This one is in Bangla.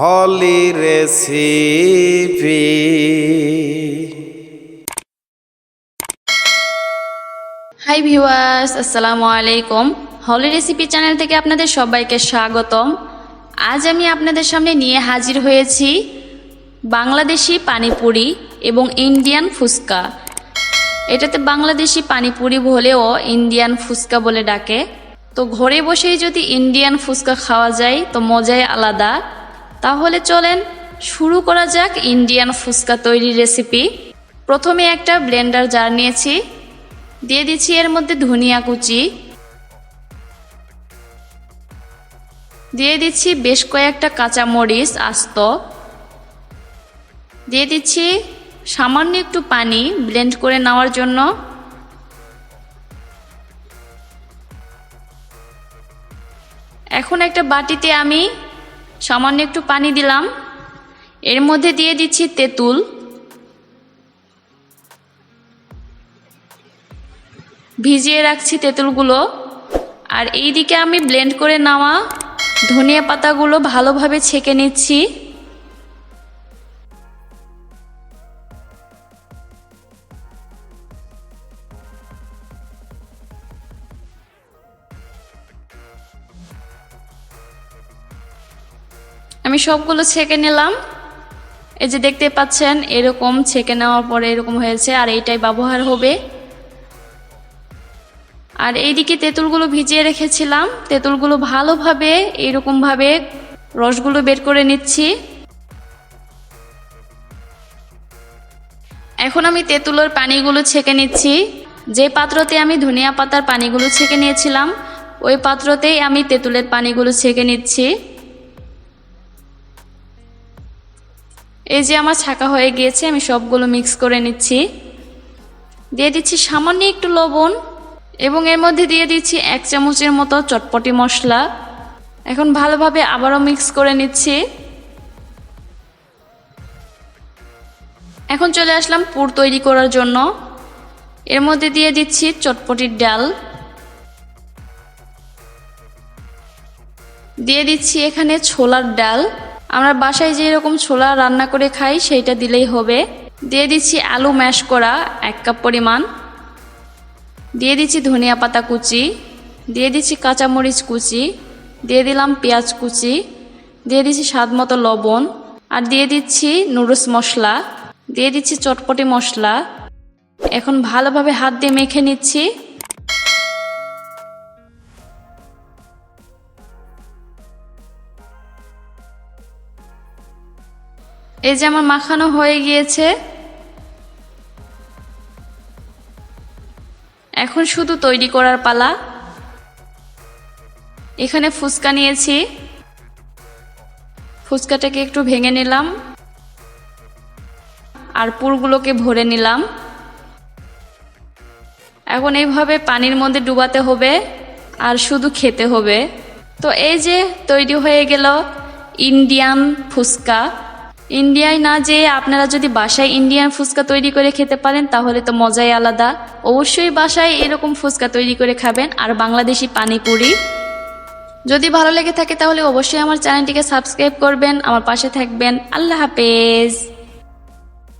হলি রেসিপি। হাই ভিউয়ার্স, আসসালামু আলাইকুম। হলি রেসিপি চ্যানেল থেকে আপনাদের সবাইকে স্বাগতম। আজ আমি আপনাদের সামনে নিয়ে হাজির হয়েছি বাংলাদেশি পানিপুরি এবং ইন্ডিয়ান ফুচকা। এটাতে বাংলাদেশি পানিপুরি হলেও ইন্ডিয়ান ফুচকা বলে ডাকে। তো ঘরে বসেই যদি ইন্ডিয়ান ফুচকা খাওয়া যায় তো মজাই আলাদা। তাহলে চলেন শুরু করা যাক ইন্ডিয়ান ফুচকা তৈরির রেসিপি। প্রথমে একটা ব্লেন্ডার জার নিয়েছি, দিয়ে দিচ্ছি এর মধ্যে ধনিয়া কুচি, দিয়ে দিচ্ছি বেশ কয়েকটা কাঁচামরিচ আস্ত, দিয়ে দিচ্ছি সামান্য একটু পানি ব্লেন্ড করে নেওয়ার জন্য। এখন একটা বাটিতে আমি সামান্য একটু পানি দিলাম, এর মধ্যে দিয়ে দিচ্ছি তেঁতুল, ভিজিয়ে রাখছি তেঁতুলগুলো। আর এইদিকে আমি ব্লেন্ড করে নেওয়া ধনিয়া পাতাগুলো ভালোভাবে ছেঁকে নিচ্ছি। আমি সবগুলো ছেঁকে নিলাম। এই যে দেখতে পাচ্ছেন এরকম ছেঁকে নেওয়ার পরে এরকম হয়েছে, আর এইটাই ব্যবহার হবে। আর এইদিকে তেঁতুলগুলো ভিজিয়ে রেখেছিলাম, তেঁতুলগুলো ভালোভাবে এরকমভাবে রসগুলো বের করে নিচ্ছি। এখন আমি তেঁতুলের পানিগুলো ছেঁকে নিচ্ছি। যে পাত্রতে আমি ধনিয়া পাতার পানিগুলো ছেঁকে নিয়েছিলাম ওই পাত্রতেই আমি তেঁতুলের পানিগুলো ছেঁকে নিচ্ছি। এই যে আমার ছাঁকা হয়ে গিয়েছে, আমি সবগুলো মিক্স করে নিচ্ছি। দিয়ে দিচ্ছি সামান্য একটু লবণ এবং এর মধ্যে দিয়ে দিচ্ছি 1 চামচের মতো চটপটি মশলা। এখন ভালোভাবে আবারও মিক্স করে নিচ্ছি। এখন চলে আসলাম পুর তৈরি করার জন্য। এর মধ্যে দিয়ে দিচ্ছি চটপটির ডাল, দিয়ে দিচ্ছি এখানে ছোলার ডাল। আমরা বাসায় যে এরকম ছোলা রান্না করে খাই সেইটা দিলেই হবে। দিয়ে দিচ্ছি আলু ম্যাশ করা 1 কাপ পরিমাণ, দিয়ে দিচ্ছি ধনিয়া পাতা কুচি, দিয়ে দিচ্ছি কাঁচামরিচ কুচি, দিয়ে দিলাম পেঁয়াজ কুচি, দিয়ে দিচ্ছি স্বাদ মতো লবণ, আর দিয়ে দিচ্ছি নুডলস মশলা, দিয়ে দিচ্ছি চটপটি মশলা। এখন ভালোভাবে হাত দিয়ে মেখে নিচ্ছি। এই যে আমার মাখানো হয়ে গিয়েছে। এখন শুধু তৈরি করার পালা। এখানে ফুচকা নিয়েছি, ফুচকাটাকে একটু ভেঙে নিলাম আর পুরগুলোকে ভরে নিলাম। এখন এইভাবে পানির মধ্যে ডুবাতে হবে আর শুধু খেতে হবে। তো এই যে তৈরি হয়ে গেল ইন্ডিয়ান ফুচকা। ইন্ডিয়ায় না যেয়ে আপনারা যদি বাসায় ইন্ডিয়ান ফুচকা তৈরি করে খেতে পারেন তাহলে তো মজাই আলাদা। অবশ্যই বাসায় এরকম ফুচকা তৈরি করে খাবেন আর বাংলাদেশি পানিপুরি। যদি ভালো লেগে থাকে তাহলে অবশ্যই আমার চ্যানেলটিকে সাবস্ক্রাইব করবেন, আমার পাশে থাকবেন। আল্লাহ হাফেজ।